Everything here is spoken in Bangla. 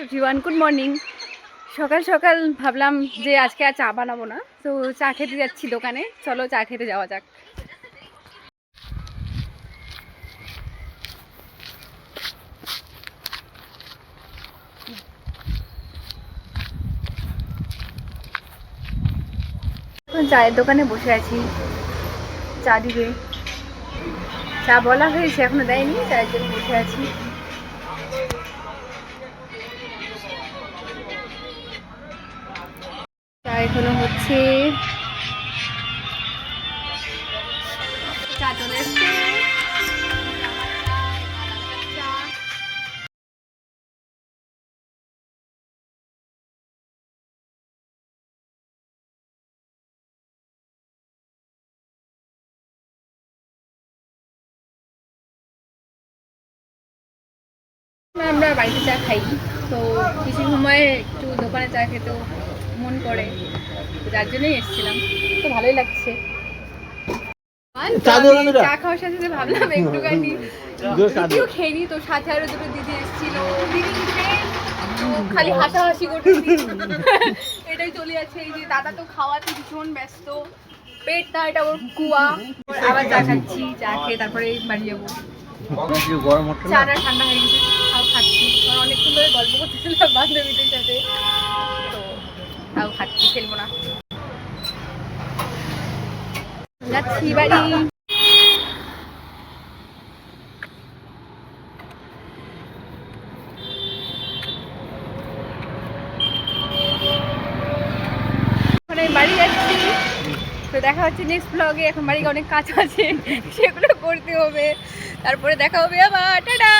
Everyone, good morning. সকাল সকাল ভাবলাম যে আজকে আর চা বানাবো না, তো চা খেতে যাচ্ছি দোকানে। চলো চা খেতে যাওয়া যাক। এখন চায়ের দোকানে বসে আছি, চা দিবে। চা বলা হয়েছে, এখনো দেয়নি, চায়ের জন্য বসে আছি। চা এখনো হচ্ছে, চা চলে এসছে। আমরা বাড়িতে চা খাই, তো কিছু সময় একটু দোকানে চা খেতেও মন করে, যার জন্যই এসেছিলাম। তো ভালোই লাগছে। চা খাওয়ার সাথে সাথে ভাবলাম একটুখানি দিদিও খেয়ে নি, তো সাথে আরো দুটো দিদি এসেছিল। দিদি তো খালি হাসাহাসি করতেছি, এটাই চলে যাচ্ছে। এই যে দাদা তো খাওয়াতে ভীষণ ব্যস্ত, পেটটা এটা ওর কুয়া। আবার চা খাচ্ছি, চা খেয়ে তারপরে বাড়ি যাবো। চাটা ঠান্ডা হয়ে গেছে, তাও খাচ্ছি। অনেকক্ষণ ধরে গল্প করতেছিলাম বান্ধবীদের সাথে, তো তাও খাচ্ছি, ফেলবো না। যাচ্ছি বাড়ি। বাড়ি যাচ্ছি, তো দেখা হচ্ছে নেক্সট ব্লগে। এখন বাড়িতে অনেক কাজ আছে, সেগুলো করতে হবে, তারপরে দেখা হবে আবার। টাটা।